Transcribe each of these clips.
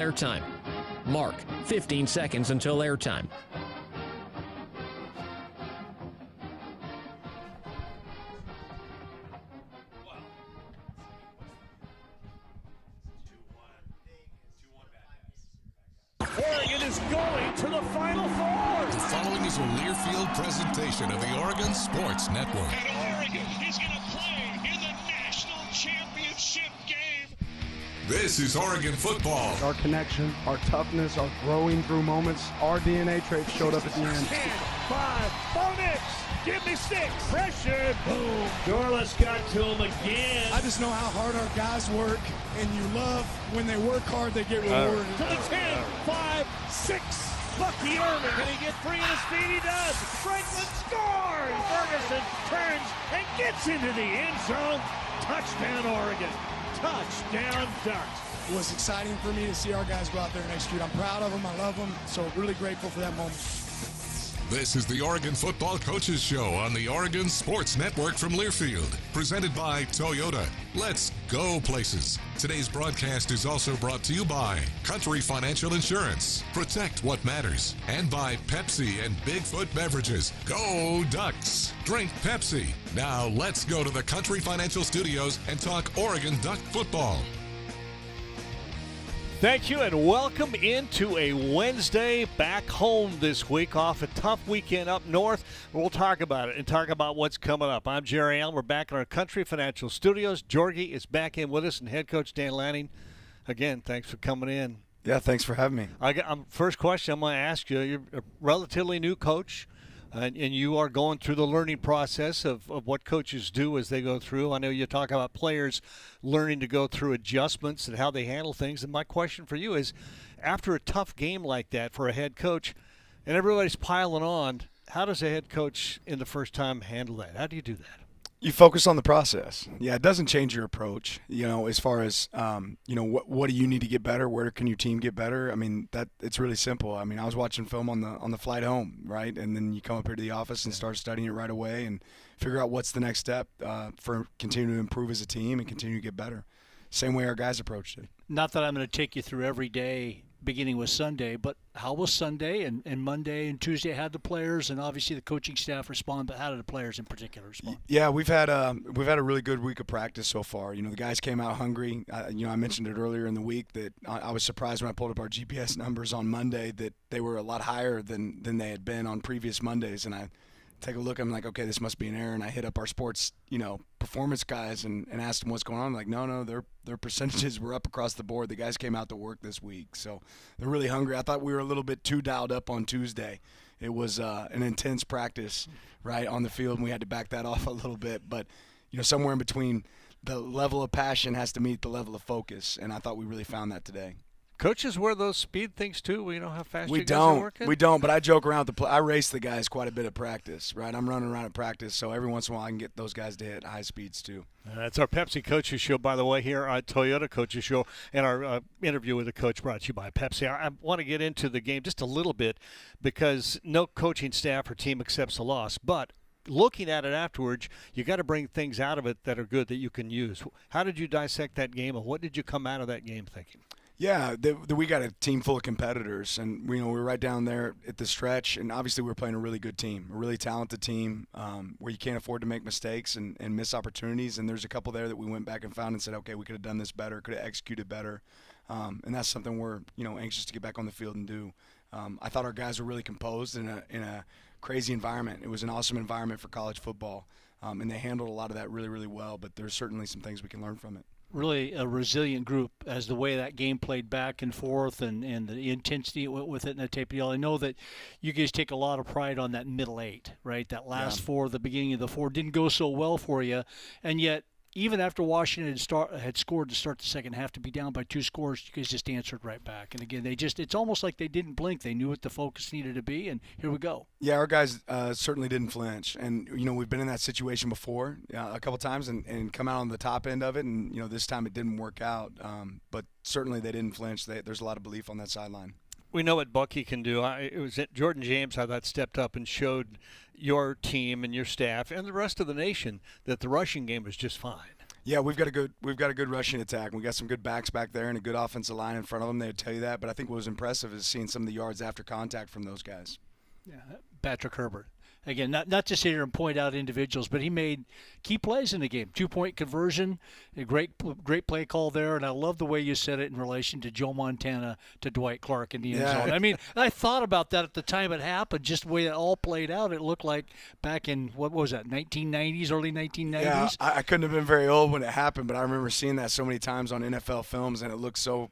Airtime. Mark, 15 seconds until airtime. Oregon is going to the Final Four. The following is a Learfield presentation of the Oregon Sports Network. And Oregon is going to play in the national championship game. This is Oregon football. Our connection, our toughness, our growing through moments, our DNA traits showed up at the end. 10, 5, Bonix, give me 6, pressure, boom. Dorless got to him again. I just know how hard our guys work, and you love when they work hard, they get rewarded. To the 10, 5, 6. Bucky Irving, can he get free on his feet? He does. Franklin scores. Ferguson turns and gets into the end zone. Touchdown, Oregon. Touchdown, Ducks. It was exciting for me to see our guys go out there and execute. I'm proud of them. I love them. So really grateful for that moment. This is the Oregon Football Coaches Show on the Oregon Sports Network from Learfield, presented by Toyota. Let's go places. Today's broadcast is also brought to you by Country Financial Insurance, Protect What Matters, and by Pepsi and Bigfoot Beverages. Go Ducks! Drink Pepsi. Now let's go to the Country Financial Studios and talk Oregon Duck football. Thank you, and welcome into a Wednesday back home this week off a tough weekend up north. We'll talk about it and talk about what's coming up. I'm Jerry Allen. We're back in our Country Financial Studios. Georgie is back in with us, and head coach Dan Lanning. Again, thanks for coming in. Yeah, thanks for having me. First question I'm going to ask you. You're a relatively new coach, and you are going through the learning process of what coaches do as they go through. I know you talk about players learning to go through adjustments and how they handle things. And my question for you is, after a tough game like that for a head coach and everybody's piling on, how does a head coach in the first time handle that? How do you do that? You focus on the process. Yeah, it doesn't change your approach, as far as, what do you need to get better? Where can your team get better? I mean, it's really simple. I mean, I was watching film on the flight home, right? And then you come up here to the office and start studying it right away and figure out what's the next step for continuing to improve as a team and continue to get better. Same way our guys approached it. Not that I'm going to take you through every day beginning with Sunday, but how was Sunday and Monday and Tuesday? How did the players and obviously the coaching staff respond, but how did the players in particular respond? Yeah, we've had a really good week of practice so far. The guys came out hungry. I mentioned it earlier in the week that I was surprised when I pulled up our GPS numbers on Monday that they were a lot higher than they had been on previous Mondays, and I take a look. I'm like, okay, this must be an error. And I hit up our sports, performance guys and asked them what's going on. I'm like, no, their percentages were up across the board. The guys came out to work this week, so they're really hungry. I thought we were a little bit too dialed up on Tuesday. It was an intense practice, right, on the field, and we had to back that off a little bit. But, somewhere in between, the level of passion has to meet the level of focus, and I thought we really found that today. Coaches wear those speed things too? We know how fast we you guys are working? We don't, but I joke around with I race the guys quite a bit at practice, right? I'm running around at practice, so every once in a while I can get those guys to hit high speeds too. That's our Pepsi Coaches Show, by the way, here at Toyota Coaches Show, and our interview with the coach brought to you by Pepsi. I want to get into the game just a little bit because no coaching staff or team accepts a loss, but looking at it afterwards, you got to bring things out of it that are good that you can use. How did you dissect that game, and what did you come out of that game thinking? Yeah, we got a team full of competitors, and we were right down there at the stretch, and obviously we were playing a really good team, a really talented team where you can't afford to make mistakes and miss opportunities, and there's a couple there that we went back and found and said, okay, we could have done this better, could have executed better, and that's something we're anxious to get back on the field and do. I thought our guys were really composed in a crazy environment. It was an awesome environment for college football, and they handled a lot of that really, really well, but there's certainly some things we can learn from it. Really a resilient group as the way that game played back and forth and the intensity with it in the tape deal. I know that you guys take a lot of pride on that middle eight, right? That last four, the beginning of the four, didn't go so well for you, and yet even after Washington had scored to start the second half, to be down by 2 scores, you guys just answered right back. And again, it's almost like they didn't blink. They knew what the focus needed to be, and here we go. Yeah, our guys certainly didn't flinch. And, we've been in that situation before a couple times and come out on the top end of it. And, this time it didn't work out. But certainly they didn't flinch. There's a lot of belief on that sideline. We know what Bucky can do. It was Jordan James how that stepped up and showed your team and your staff and the rest of the nation that the rushing game was just fine. Yeah, we've got a good rushing attack. We got some good backs back there and a good offensive line in front of them. They would tell you that. But I think what was impressive is seeing some of the yards after contact from those guys. Yeah, Patrick Herbert. Again, not to sit here and point out individuals, but he made key plays in the game. 2-point conversion, a great play call there, and I love the way you said it in relation to Joe Montana to Dwight Clark in the end zone. I mean, I thought about that at the time it happened, just the way it all played out. It looked like back in, what was that, 1990s, early 1990s? Yeah, I couldn't have been very old when it happened, but I remember seeing that so many times on NFL films, and it looked so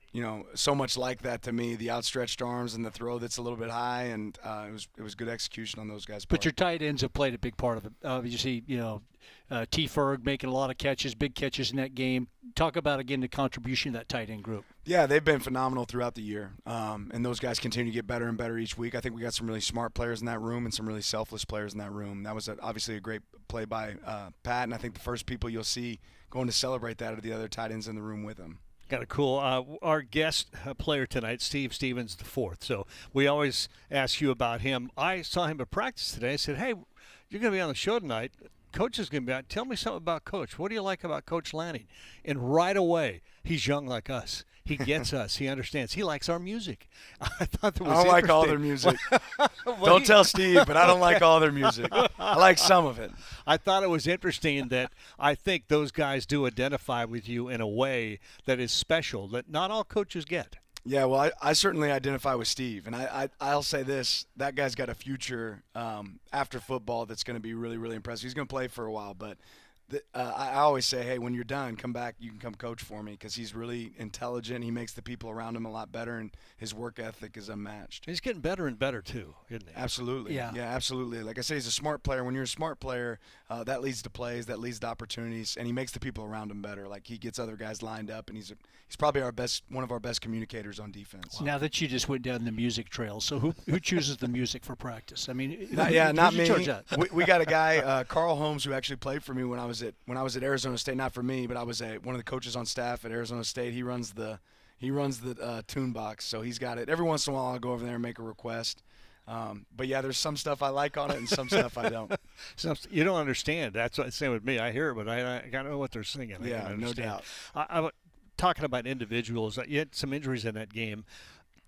much like that to me, the outstretched arms and the throw that's a little bit high, and it was good execution on those guys' part. But your tight ends have played a big part of it. Obviously, T. Ferg making a lot of catches, big catches in that game. Talk about, again, the contribution of that tight end group. Yeah, they've been phenomenal throughout the year, and those guys continue to get better and better each week. I think we got some really smart players in that room and some really selfless players in that room. That was obviously a great play by Pat, and I think the first people you'll see going to celebrate that are the other tight ends in the room with him. Kind of cool. Our guest player tonight, Steve Stevens IV. So we always ask you about him. I saw him at practice today. I said, hey, you're going to be on the show tonight. Coach is going to be on. Tell me something about Coach. What do you like about Coach Lanning? And right away, he's young like us. He gets us. He understands. He likes our music. I thought that was I don't like all their music. Don't tell Steve, but I don't like all their music. I like some of it. I thought it was interesting that I think those guys do identify with you in a way that is special that not all coaches get. Yeah, well, I certainly identify with Steve, and I'll say this: that guy's got a future after football that's going to be really, really impressive. He's going to play for a while, but I always say, hey, when you're done, come back. You can come coach for me because he's really intelligent. He makes the people around him a lot better, and his work ethic is unmatched. He's getting better and better too, isn't he? Absolutely. Yeah, absolutely. Like I said, he's a smart player. When you're a smart player, that leads to plays, that leads to opportunities, and he makes the people around him better. Like he gets other guys lined up, and he's probably one of our best communicators on defense. Now that you just went down the music trail, so who chooses the music for practice? I mean, not me. We got a guy, Carl Holmes, who actually played for me when I was at Arizona State. Not for me, but I was one of the coaches on staff at Arizona State. He runs the tune box, so he's got it. Every once in a while, I'll go over there and make a request. But yeah, there's some stuff I like on it and some stuff I don't. You don't understand. That's what I'm saying with me. I hear it, but I gotta know what they're singing. Yeah, no doubt. I'm talking about individuals. You had some injuries in that game.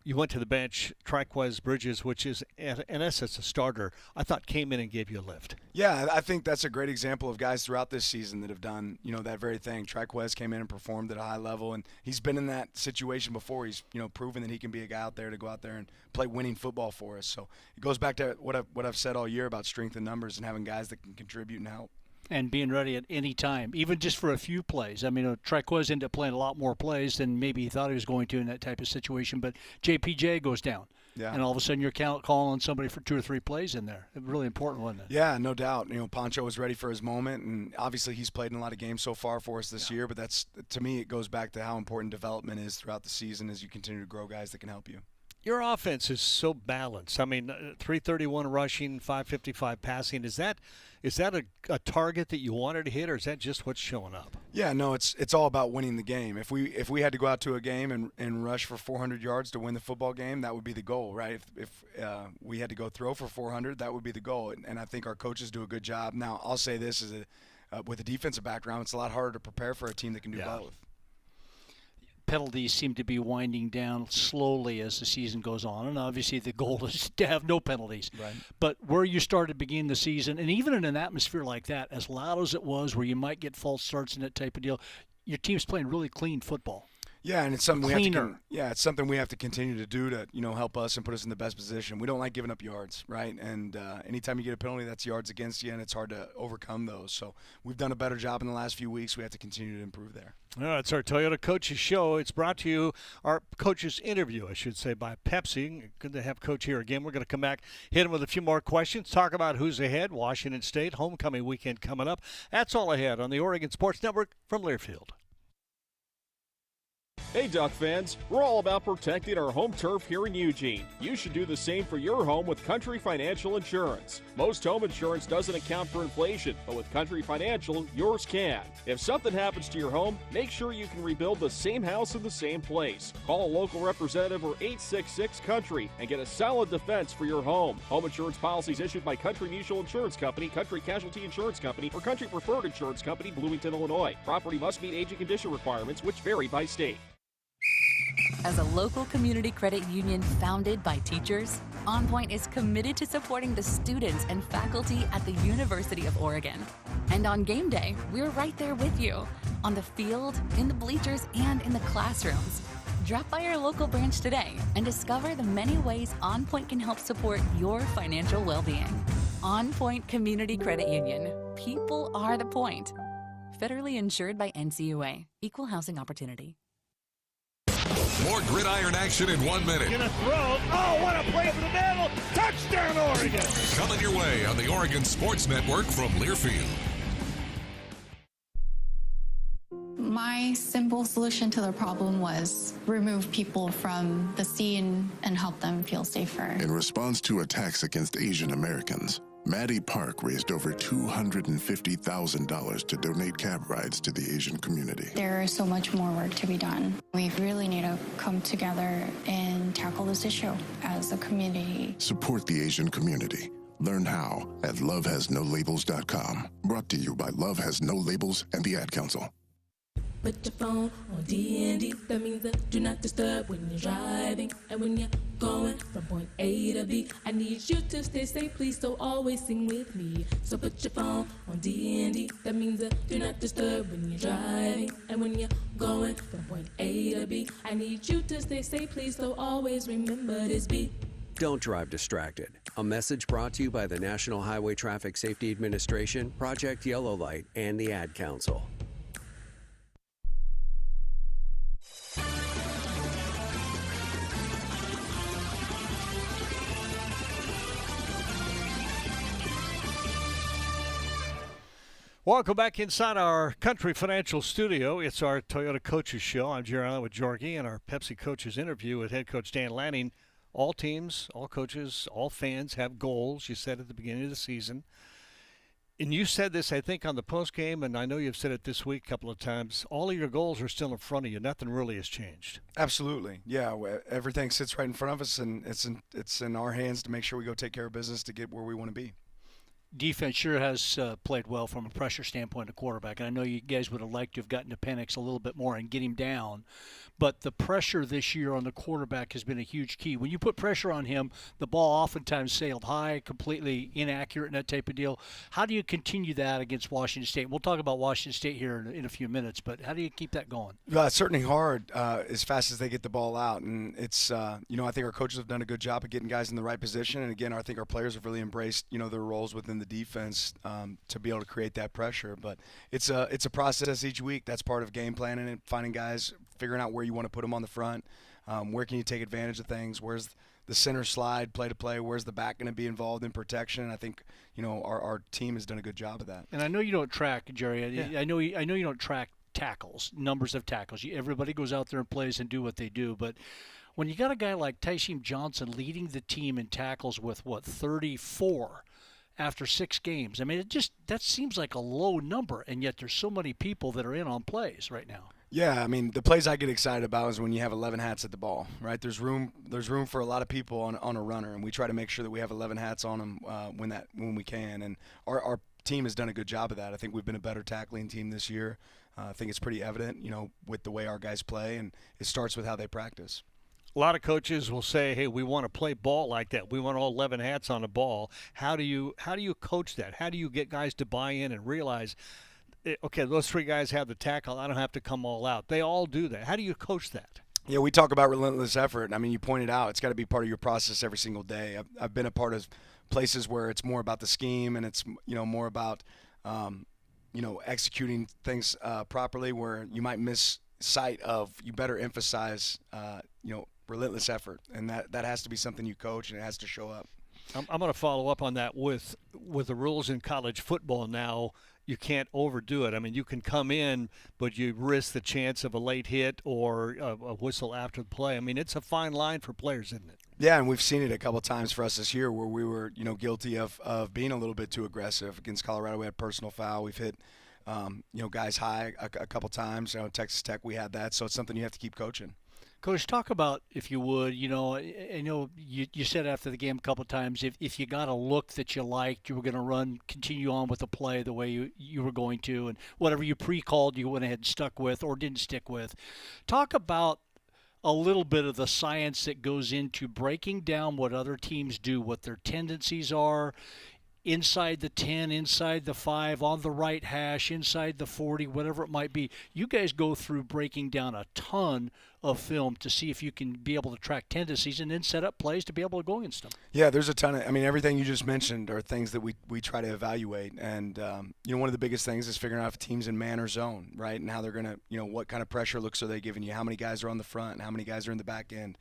You went to the bench. Triquez Bridges, which is in essence a starter, I thought came in and gave you a lift. Yeah, I think that's a great example of guys throughout this season that have done that very thing. Triquez came in and performed at a high level, and he's been in that situation before. He's proven that he can be a guy out there to go out there and play winning football for us. So it goes back to what I've said all year about strength in numbers and having guys that can contribute and help. And being ready at any time, even just for a few plays. I mean, Triquez ended up playing a lot more plays than maybe he thought he was going to in that type of situation. But JPJ goes down, and all of a sudden you're calling on somebody for 2 or 3 plays in there. Really important, wasn't it? Yeah, no doubt. Pancho was ready for his moment, and obviously he's played in a lot of games so far for us this year. But to me, it goes back to how important development is throughout the season as you continue to grow guys that can help you. Your offense is so balanced. I mean, 331 rushing, 555 passing. Is that a target that you wanted to hit, or is that just what's showing up? Yeah, no, it's all about winning the game. If we had to go out to a game and rush for 400 yards to win the football game, that would be the goal, right? If we had to go throw for 400, that would be the goal. And I think our coaches do a good job. Now, I'll say this with a defensive background, it's a lot harder to prepare for a team that can do both. Penalties seem to be winding down slowly as the season goes on, and obviously the goal is to have no penalties. Right. But where you started beginning the season, and even in an atmosphere like that, as loud as it was, where you might get false starts and that type of deal, your team's playing really clean football. Yeah, and it's something it's something we have to continue to do to help us and put us in the best position. We don't like giving up yards, right? And anytime you get a penalty, that's yards against you, and it's hard to overcome those. So we've done a better job in the last few weeks. We have to continue to improve there. All right, it's our Toyota Coaches Show. It's brought to you, our coaches interview, I should say, by Pepsi. Good to have Coach here again. We're going to come back, hit him with a few more questions, talk about who's ahead, Washington State, homecoming weekend coming up. That's all ahead on the Oregon Sports Network from Learfield. Hey Duck fans, we're all about protecting our home turf here in Eugene. You should do the same for your home with Country Financial Insurance. Most home insurance doesn't account for inflation, but with Country Financial, yours can. If something happens to your home, make sure you can rebuild the same house in the same place. Call a local representative or 866-COUNTRY and get a solid defense for your home. Home insurance policies issued by Country Mutual Insurance Company, Country Casualty Insurance Company, or Country Preferred Insurance Company, Bloomington, Illinois. Property must meet age and condition requirements, which vary by state. As a local community credit union founded by teachers, OnPoint is committed to supporting the students and faculty at the University of Oregon. And on game day, we're right there with you, on the field, in the bleachers, and in the classrooms. Drop by our local branch today and discover the many ways OnPoint can help support your financial well-being. OnPoint Community Credit Union. People are the point. Federally insured by NCUA. Equal housing opportunity. More gridiron action in 1 minute. Gonna throw. Oh, what a play over the middle. Touchdown, Oregon. Coming your way on the Oregon Sports Network from Learfield. My simple solution to the problem was remove people from the scene and help them feel safer. In response to attacks against Asian Americans, Maddie Park raised over $250,000 to donate cab rides to the Asian community. There is so much more work to be done. We really need to come together and tackle this issue as a community. Support the Asian community. Learn how at lovehasnolabels.com. Brought to you by Love Has No Labels and the Ad Council. Put your phone on D&D, that means that do not disturb when you're driving. And when you're going from point A to B, I need you to stay safe, please, so always sing with me. So put your phone on D&D, that means that do not disturb when you're driving. And when you're going from point A to B, I need you to stay safe, please, so always remember this beat. Don't drive distracted. A message brought to you by the National Highway Traffic Safety Administration, Project Yellow Light, and the Ad Council. Welcome back inside our Country Financial Studio. It's our Toyota Coaches Show. I'm Jerry Allen with Jorgie, and our Pepsi Coaches interview with head coach Dan Lanning. All teams, all coaches, all fans have goals, you said at the beginning of the season. And you said this, I think, on the postgame, and I know you've said it this week a couple of times. All of your goals are still in front of you. Nothing really has changed. Absolutely. Yeah, everything sits right in front of us, and it's in our hands to make sure we go take care of business to get where we want to be. Defense sure has played well from a pressure standpoint to quarterback. And I know you guys would have liked to have gotten to Penix a little bit more and get him down. But the pressure this year on the quarterback has been a huge key. When you put pressure on him, the ball oftentimes sailed high, completely inaccurate and that type of deal. How do you continue that against Washington State? We'll talk about Washington State here in a few minutes, but how do you keep that going? It's certainly hard as fast as they get the ball out. And it's, I think our coaches have done a good job of getting guys in the right position. And, again, I think our players have really embraced, their roles within the defense to be able to create that pressure. But it's a process each week. That's part of game planning and finding guys, figuring out where you want to put them on the front. Where can you take advantage of things? Where's the center slide, play to play? Where's the back going to be involved in protection? And I think our team has done a good job of that. And I know you don't track, Jerry. Yeah. I know you don't track tackles, numbers of tackles. Everybody goes out there and plays and do what they do, but when you got a guy like Tyshim Johnson leading the team in tackles with 34 after 6 games, I mean, that seems like a low number, and yet there's so many people that are in on plays right now. Yeah, I mean, the plays I get excited about is when you have 11 hats at the ball, right? There's room for a lot of people on a runner, and we try to make sure that we have 11 hats on them when we can. And our team has done a good job of that. I think we've been a better tackling team this year. I think it's pretty evident, with the way our guys play, and it starts with how they practice. A lot of coaches will say, hey, we want to play ball like that. We want all 11 hats on the ball. How do you coach that? How do you get guys to buy in and realize, okay, those 3 guys have the tackle. I don't have to come all out. They all do that. How do you coach that? Yeah, we talk about relentless effort. I mean, you pointed out it's got to be part of your process every single day. I've been a part of places where it's more about the scheme and it's more about executing things properly, where you might miss sight of you better emphasize relentless effort, and that has to be something you coach, and it has to show up. I'm going to follow up on that with the rules in college football now. You can't overdo it. I mean, you can come in, but you risk the chance of a late hit or a whistle after the play. I mean, it's a fine line for players, isn't it? Yeah, and we've seen it a couple times for us this year where we were, guilty of being a little bit too aggressive. Against Colorado, we had personal foul. We've hit, guys high a couple times. Texas Tech, we had that. So it's something you have to keep coaching. Coach, talk about, if you would, I know you said after the game a couple of times, if you got a look that you liked, you were going to continue on with the play the way you were going to, and whatever you pre-called, you went ahead and stuck with or didn't stick with. Talk about a little bit of the science that goes into breaking down what other teams do, what their tendencies are, inside the 10, inside the 5, on the right hash, inside the 40, whatever it might be. You guys go through breaking down a ton of film to see if you can be able to track tendencies and then set up plays to be able to go against them. Yeah, there's a ton of – everything you just mentioned are things that we try to evaluate. And, one of the biggest things is figuring out if a team's in man or zone, right, and how they're going to – what kind of pressure looks are they giving you, how many guys are on the front, and how many guys are in the back end.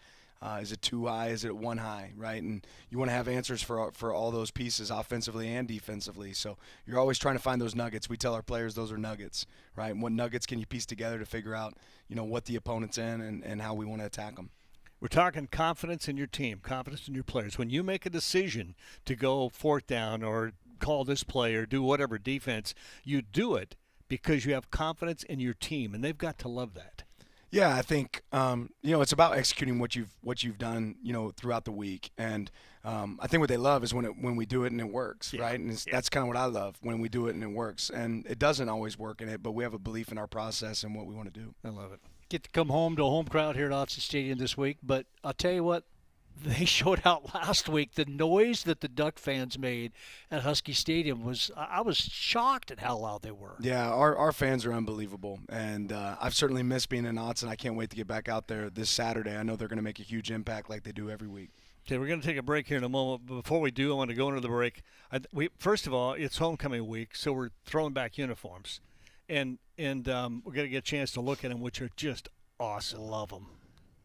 Is it 2 high? Is it 1 high? Right, and you want to have answers for all those pieces, offensively and defensively. So you're always trying to find those nuggets. We tell our players those are nuggets, right? And what nuggets can you piece together to figure out, what the opponent's in and how we want to attack them. We're talking confidence in your team, confidence in your players. When you make a decision to go fourth down or call this play or do whatever defense, you do it because you have confidence in your team, and they've got to love that. Yeah, I think it's about executing what you've done throughout the week, and I think what they love is when we do it and it works, right? And that's kind of what I love, when we do it and it works. And it doesn't always work in it, but we have a belief in our process and what we want to do. I love it. Get to come home to a home crowd here at Autzen Stadium this week, but I'll tell you what. They showed out last week. The noise that the Duck fans made at Husky Stadium I was shocked at how loud they were. Yeah, our fans are unbelievable, and I've certainly missed being in Autzen. I can't wait to get back out there this Saturday. I know they're going to make a huge impact like they do every week. Okay, we're going to take a break here in a moment. Before we do, I want to go into the break. First of all, it's homecoming week, so we're throwing back uniforms, and we're going to get a chance to look at them, which are just awesome. Love them.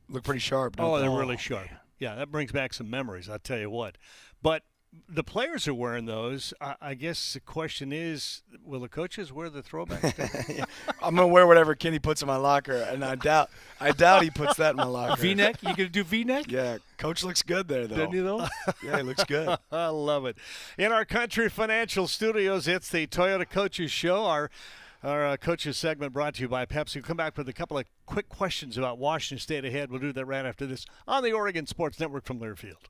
Look pretty sharp. Don't they're really sharp. Yeah, that brings back some memories, I'll tell you what. But the players are wearing those. I guess the question is, will the coaches wear the throwbacks? Yeah. I'm going to wear whatever Kenny puts in my locker, and I doubt he puts that in my locker. V-neck? You going to do V-neck? Yeah, Coach looks good there, though. Doesn't he, though? Yeah, he looks good. I love it. In our Country Financial Studios, it's the Toyota Coaches Show. Our coaches segment brought to you by Pepsi. We'll come back with a couple of quick questions about Washington State ahead. We'll do that right after this on the Oregon Sports Network from Learfield.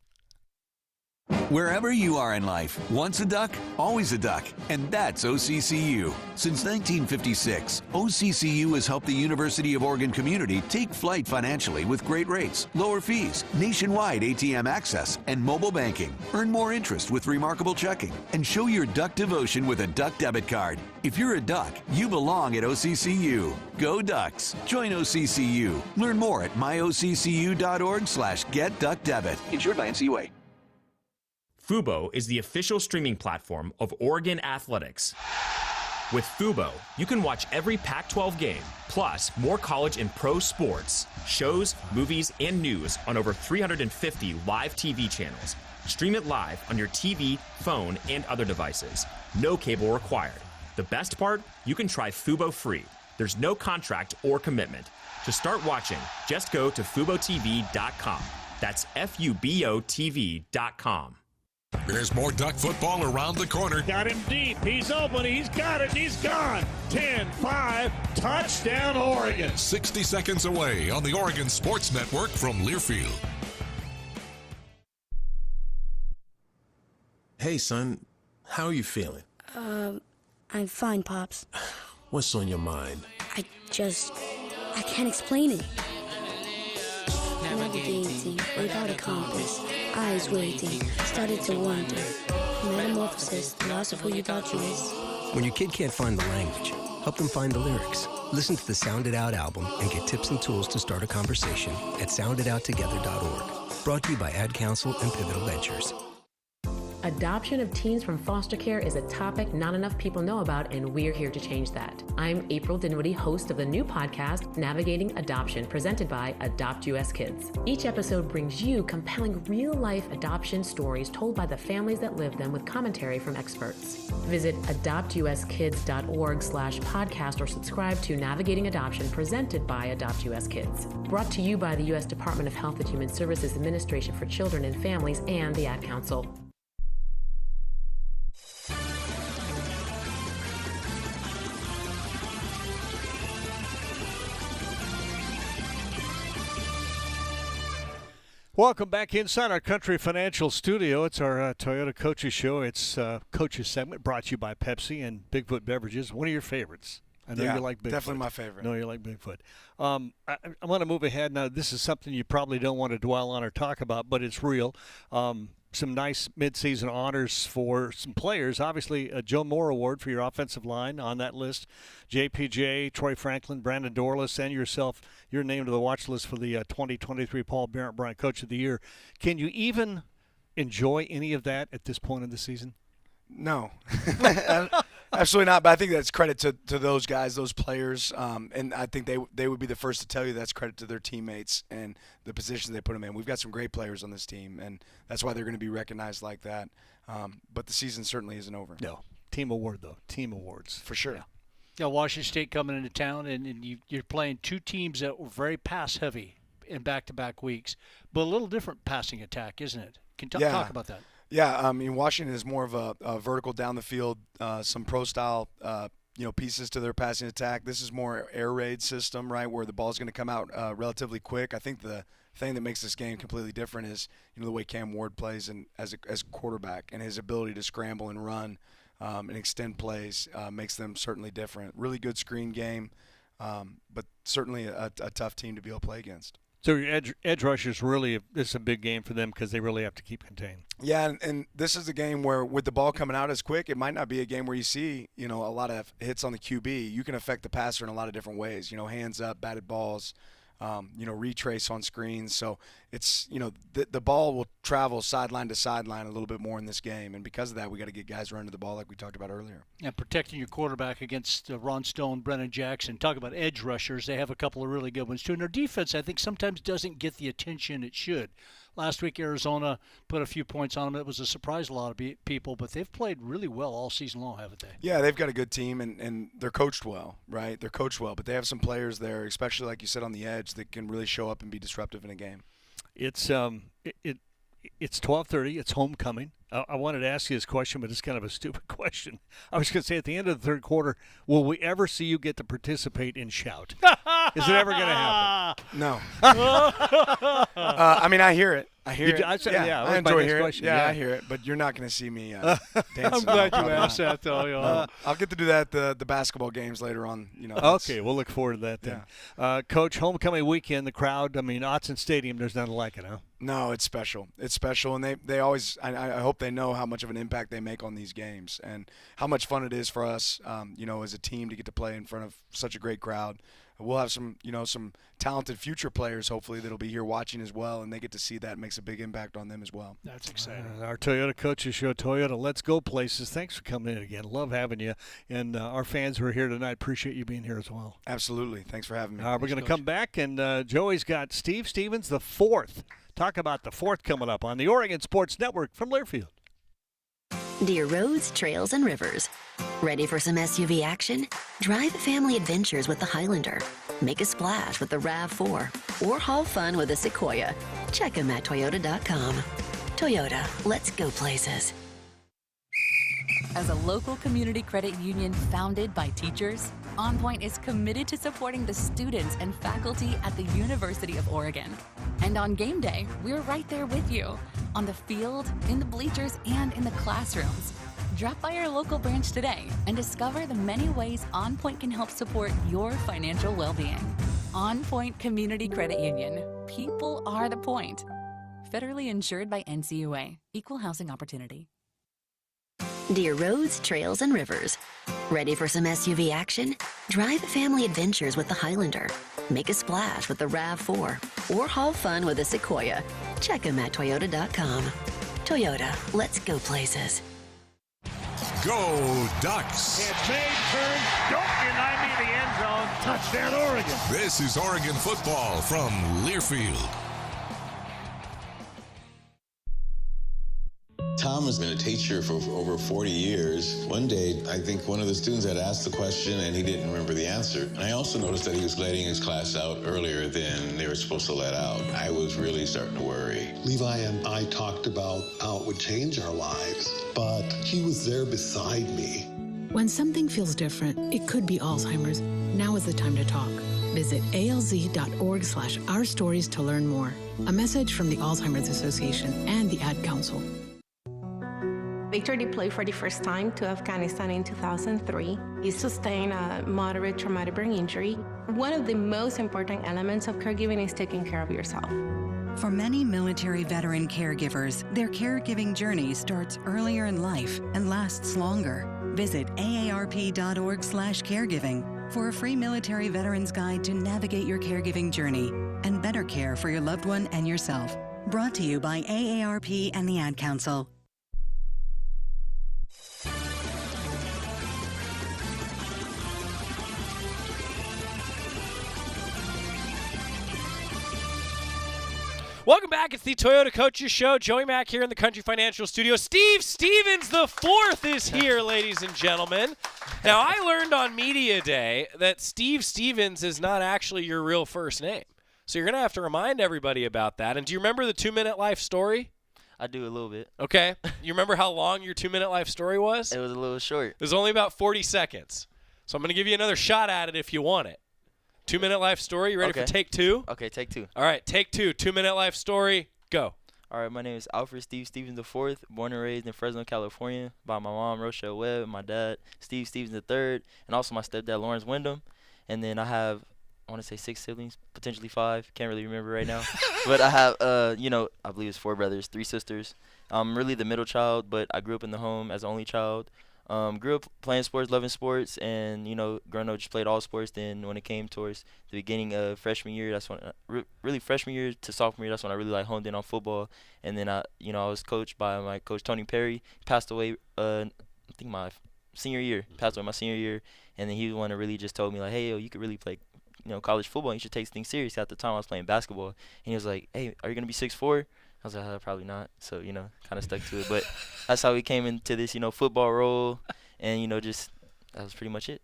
Wherever you are in life, once a duck, always a duck. And that's OCCU. Since 1956, OCCU has helped the University of Oregon community take flight financially with great rates, lower fees, nationwide ATM access, and mobile banking. Earn more interest with remarkable checking, and show your duck devotion with a Duck debit card. If you're a duck, you belong at OCCU. Go Ducks. Join OCCU. Learn more at myoccu.org/getduckdebit. Insured by NCUA. Fubo is the official streaming platform of Oregon Athletics. With Fubo, you can watch every Pac-12 game, plus more college and pro sports, shows, movies, and news on over 350 live TV channels. Stream it live on your TV, phone, and other devices. No cable required. The best part? You can try Fubo free. There's no contract or commitment. To start watching, just go to FuboTV.com. That's FuboTV.com. There's more Duck football around the corner. Got him deep. He's open. He's got it. He's gone. 10-5. Touchdown, Oregon. 60 seconds away on the Oregon Sports Network from Learfield. Hey, son. How are you feeling? I'm fine, Pops. What's on your mind? I can't explain it. Navigating without a compass, eyes waiting, started to wonder. Metamorphosis, the loss of who you thought you was. When your kid can't find the language, help them find the lyrics. Listen to the Sound It Out album and get tips and tools to start a conversation at sounditouttogether.org. Brought to you by Ad Council and Pivotal Ventures. Adoption of teens from foster care is a topic not enough people know about, and we're here to change that. I'm April Dinwiddie, host of the new podcast, Navigating Adoption, presented by Adopt US Kids. Each episode brings you compelling real-life adoption stories told by the families that live them with commentary from experts. Visit adoptuskids.org/podcast or subscribe to Navigating Adoption, presented by Adopt US Kids. Brought to you by the U.S. Department of Health and Human Services Administration for Children and Families and the Ad Council. Welcome back inside our Country Financial studio. It's our Toyota Coaches Show. It's Coaches segment brought to you by Pepsi and Bigfoot Beverages. One of your favorites. I know you like Bigfoot. Definitely my favorite. No, you like Bigfoot. I want to move ahead now. This is something you probably don't want to dwell on or talk about, but it's real. Some nice midseason honors for some players. Obviously, a Joe Moore Award for your offensive line on that list. JPJ, Troy Franklin, Brandon Dorless, and yourself, you're named to the watch list for the 2023 Paul Barrett Bryant Coach of the Year. Can you even enjoy any of that at this point in the season? No, absolutely not. But I think that's credit to those guys, those players, and I think they would be the first to tell you that's credit to their teammates and the positions they put them in. We've got some great players on this team, and that's why they're going to be recognized like that. But the season certainly isn't over. No. Team award, though. Team awards. For sure. Yeah, Washington State coming into town, and you're playing two teams that were very pass-heavy in back-to-back weeks, but a little different passing attack, isn't it? Can you talk about that? Yeah, I mean, Washington is more of a vertical down the field, some pro-style, pieces to their passing attack. This is more air raid system, right, where the ball's going to come out relatively quick. I think the thing that makes this game completely different is, the way Cam Ward plays as quarterback, and his ability to scramble and run and extend plays makes them certainly different. Really good screen game, but certainly a tough team to be able to play against. So your edge rushers really, this is a big game for them because they really have to keep contained. Yeah, and this is a game where with the ball coming out as quick, it might not be a game where you see, a lot of hits on the QB. You can affect the passer in a lot of different ways, hands up, batted balls, retrace on screens. So it's, the ball will travel sideline to sideline a little bit more in this game. And because of that, we got to get guys running the ball like we talked about earlier. And protecting your quarterback against Ron Stone, Brennan Jackson. Talk about edge rushers. They have a couple of really good ones, too. And their defense, I think, sometimes doesn't get the attention it should. Last week, Arizona put a few points on them. It was a surprise to a lot of people, but they've played really well all season long, haven't they? Yeah, they've got a good team, and they're coached well, right? They're coached well, but they have some players there, especially like you said on the edge, that can really show up and be disruptive in a game. It's 12:30. It's homecoming. I wanted to ask you this question, but it's kind of a stupid question. I was going to say at the end of the third quarter, will we ever see you get to participate in Shout? Is it ever going to happen? No. I mean, I hear it. I hear it. I enjoy hearing it. Yeah, I hear it. But you're not going to see me dancing. I'm glad you asked that, though. I'll get to do that at the basketball games later on. Okay, we'll look forward to that then. Yeah. Coach, homecoming weekend, the crowd, Autzen Stadium, there's nothing like it, huh? No, it's special. It's special, and they always. I hope they know how much of an impact they make on these games, and how much fun it is for us, as a team to get to play in front of such a great crowd. We'll have some talented future players, hopefully, that'll be here watching as well, and they get to see that. It makes a big impact on them as well. That's exciting. Our Toyota Coaches Show, Toyota, let's go places. Thanks for coming in again. Love having you. And our fans who are here tonight, appreciate you being here as well. Absolutely. Thanks for having me. We're going to come back, and Joey's got Steve Stevens, the fourth. Talk about the fourth coming up on the Oregon Sports Network from Learfield. Dear roads, trails, and rivers. Ready for some SUV action? Drive family adventures with the Highlander. Make a splash with the RAV4. Or haul fun with the Sequoia. Check them at Toyota.com. Toyota, let's go places. As a local community credit union founded by teachers, OnPoint is committed to supporting the students and faculty at the University of Oregon. And on game day, we're right there with you, on the field, in the bleachers, and in the classrooms. Drop by our local branch today and discover the many ways OnPoint can help support your financial well-being. OnPoint Community Credit Union. People are the point. Federally insured by NCUA. Equal housing opportunity. Dear roads, trails, and rivers. Ready for some SUV action? Drive family adventures with the Highlander. Make a splash with the RAV4. Or haul fun with the Sequoia. Check them at Toyota.com. Toyota, let's go places. Go Ducks! It's made, turn, don't deny me the end zone. Touchdown, Oregon. This is Oregon football from Learfield. Tom has been a teacher for over 40 years. One day, I think one of the students had asked the question and he didn't remember the answer. And I also noticed that he was letting his class out earlier than they were supposed to let out. I was really starting to worry. Levi and I talked about how it would change our lives, but he was there beside me. When something feels different, it could be Alzheimer's. Now is the time to talk. Visit alz.org/ourstories to learn more. A message from the Alzheimer's Association and the Ad Council. Victor deployed for the first time to Afghanistan in 2003. He sustained a moderate traumatic brain injury. One of the most important elements of caregiving is taking care of yourself. For many military veteran caregivers, their caregiving journey starts earlier in life and lasts longer. Visit aarp.org/caregiving for a free military veterans guide to navigate your caregiving journey and better care for your loved one and yourself. Brought to you by AARP and the Ad Council. Welcome back. It's the Toyota Coaches Show. Joey Mac here in the Country Financial Studio. Steve Stevens the fourth is here, ladies and gentlemen. Now, I learned on Media Day that Steve Stevens is not actually your real first name. So you're going to have to remind everybody about that. And do you remember the 2-minute life story? I do a little bit. Okay. You remember how long your 2-minute life story was? It was a little short. It was only about 40 seconds. So I'm going to give you another shot at it if you want it. 2-minute life story. You ready for take two? Okay, take two. All right, take two. 2-minute life story. Go. All right, my name is Alfred Steve Stevens IV, born and raised in Fresno, California, by my mom, Rochelle Webb, and my dad, Steve Stevens III, and also my stepdad, Lawrence Wyndham. And then I have, I want to say 6 siblings, potentially 5. Can't really remember right now. But I have, I believe it's 4 brothers, 3 sisters. I'm really the middle child, but I grew up in the home as the only child. Grew up playing sports, loving sports, and, growing up just played all sports. Then when it came towards the beginning of freshman year, that's when, really freshman year to sophomore year, that's when I really honed in on football. And then I was coached by my coach, Tony Perry. He passed away, I think my senior year, my senior year. And then he was the one that really just told me, like, hey, yo, you could really play, college football, and you should take things serious. At the time, I was playing basketball. And he was like, hey, are you going to be 6'4"? I was like, probably not. So, kind of stuck to it. But that's how we came into this, football role. And, that was pretty much it.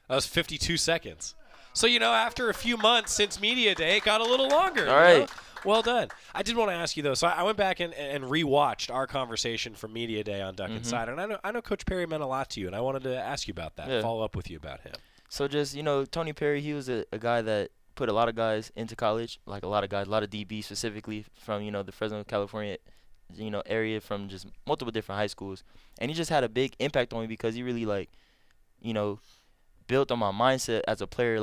That was 52 seconds. So, after a few months since Media Day, it got a little longer. All right. Well done. I did want to ask you, though. So I went back and rewatched our conversation from Media Day on Duck Insider. And I know Coach Perry meant a lot to you, and I wanted to ask you about that, follow up with you about him. So just, Tony Perry, he was a guy that put a lot of guys into college, like a lot of DB specifically from, the Fresno, California, area, from just multiple different high schools. And he just had a big impact on me because he really, built on my mindset as a player,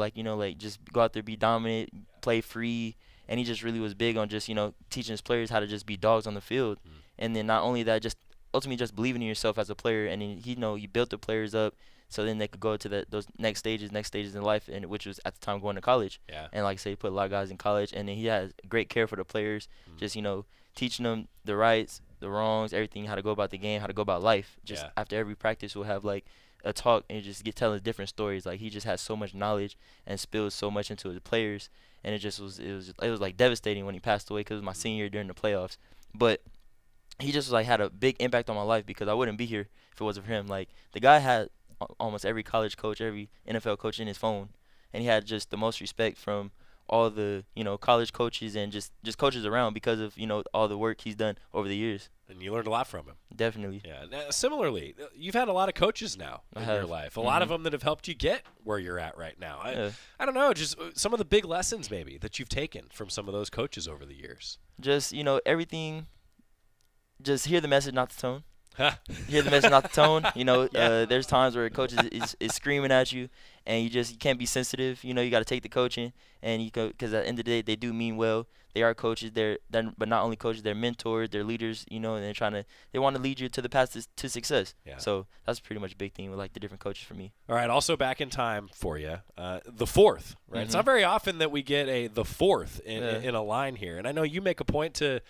just go out there, be dominant, play free. And he just really was big on just, teaching his players how to just be dogs on the field. And then not only that, just ultimately just believing in yourself as a player. And then he built the players up so then they could go to those next stages in life, and which was at the time going to college. Yeah. And like I said, he put a lot of guys in college. And then he had great care for the players, just, teaching them the rights, the wrongs, everything, how to go about the game, how to go about life. Just after every practice, we'll have, a talk and just telling different stories. He just has so much knowledge and spilled so much into the players. And it was devastating when he passed away because it was my senior year during the playoffs. But he just had a big impact on my life because I wouldn't be here if it wasn't for him. The guy had almost every college coach, every NFL coach in his phone, and he had just the most respect from all the college coaches and just coaches around because of all the work he's done over the years. And you learned a lot from him. Definitely. Yeah. Now, similarly, you've had a lot of coaches now in your life. A lot of them that have helped you get where you're at right now. I don't know, just some of the big lessons maybe that you've taken from some of those coaches over the years. Just, everything, just hear the message, not the tone. Hear the message, not the tone. There's times where a coach is screaming at you, and you can't be sensitive. You got to take the coaching, and because at the end of the day, they do mean well. They are coaches. They're but not only coaches, they're mentors, they're leaders. And they want to lead you to the path to success. Yeah. So that's pretty much a big thing with like the different coaches for me. All right. Also back in time for you, the fourth. Right. It's not very often that we get the fourth in a line here, and I know you make a point to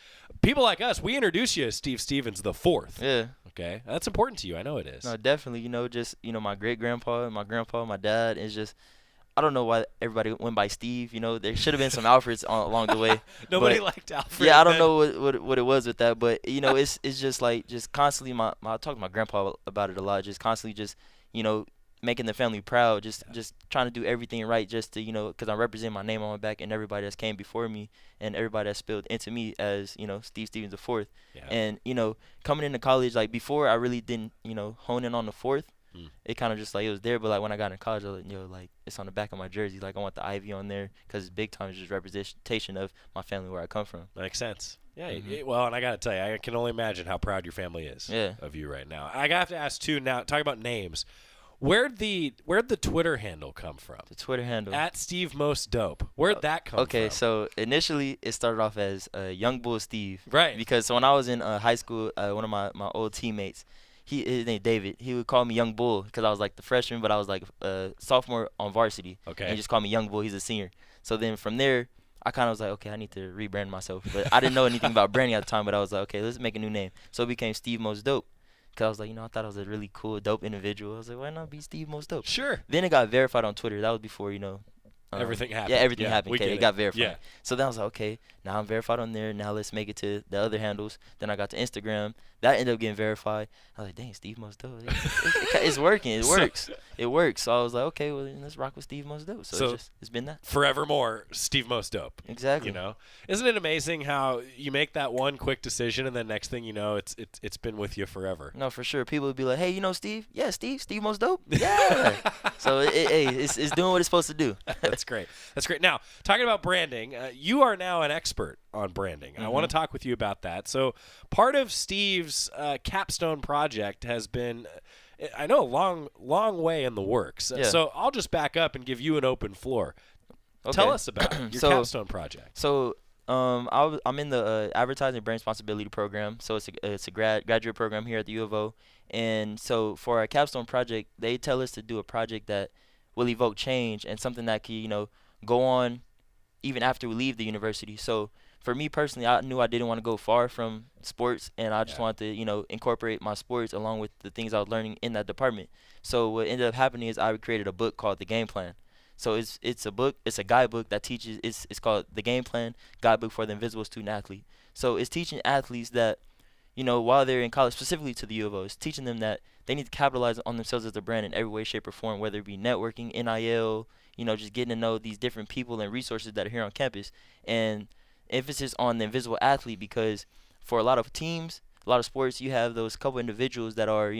people like us. We introduce you as Steve Stevens the fourth. Yeah. Okay. That's important to you. I know it is. No, definitely. My great grandpa, my grandpa, my dad is just. I don't know why everybody went by Steve. There should have been some Alfreds along the way. Nobody liked Alfred. Yeah, I don't know what it was with that, but it's just like constantly. I talk to my grandpa about it a lot. Just constantly, making the family proud. Just trying to do everything right. Just to because I represent my name on my back and everybody that's came before me and everybody that spilled into me as Steve Stevens the fourth. Yeah. And coming into college, like before I really didn't hone in on the fourth. It kind of just like it was there, but like when I got in college, I was like, like it's on the back of my jersey. Like I want the Ivy on there because it's big time. It's just representation of my family where I come from. Makes sense. Yeah. Well, and I got to tell you, I can only imagine how proud your family is of you right now. I have to ask too. Now, talk about names. Where'd the Twitter handle come from? The Twitter handle at Steve Most Dope. Where'd that come from? Okay, so initially it started off as Young Bull Steve. Right. Because when I was in high school, one of my old teammates. His name David. He would call me Young Bull because I was like the freshman, but I was like a sophomore on varsity. Okay. And he just called me Young Bull. He's a senior. So then from there, I kind of was like, okay, I need to rebrand myself. But I didn't know anything about branding at the time, but I was like, okay, let's make a new name. So it became Steve Most Dope because I was like, I thought I was a really cool, dope individual. I was like, why not be Steve Most Dope? Sure. Then it got verified on Twitter. That was before, everything happened. Yeah, everything happened. Okay, it got verified. Yeah. So then I was like, okay, now I'm verified on there. Now let's make it to the other handles. Then I got to Instagram. That ended up getting verified. I was like, dang, Steve Most Dope. It's working. It works. It works. So I was like, okay, well, then let's rock with Steve Most Dope. So it's been that. Forevermore, Steve Most Dope. Exactly. Isn't it amazing how you make that one quick decision and then next thing you know, it's been with you forever? No, for sure. People would be like, hey, Steve? Yeah, Steve Most Dope. Yeah. So it's doing what it's supposed to do. That's great. That's great. Now, talking about branding, you are now an expert on branding. I want to talk with you about that. So part of Steve's capstone project has been, I know, a long way in the works. Yeah. So I'll just back up and give you an open floor. Okay. Tell us about your capstone project. So I'm in the advertising brand responsibility program. So it's a graduate program here at the U of O. And so for our capstone project, they tell us to do a project that will evoke change and something that can, go on even after we leave the university. So for me personally, I knew I didn't want to go far from sports, and I just wanted to, incorporate my sports along with the things I was learning in that department. So what ended up happening is I created a book called The Game Plan. So it's a book, it's a guidebook that teaches, it's called The Game Plan, Guidebook for the Invisible Student Athlete. So it's teaching athletes that, while they're in college, specifically to the U of O, it's teaching them that they need to capitalize on themselves as a brand in every way, shape, or form, whether it be networking, NIL, just getting to know these different people and resources that are here on campus. And emphasis on the invisible athlete, because for a lot of teams, a lot of sports, you have those couple individuals that are,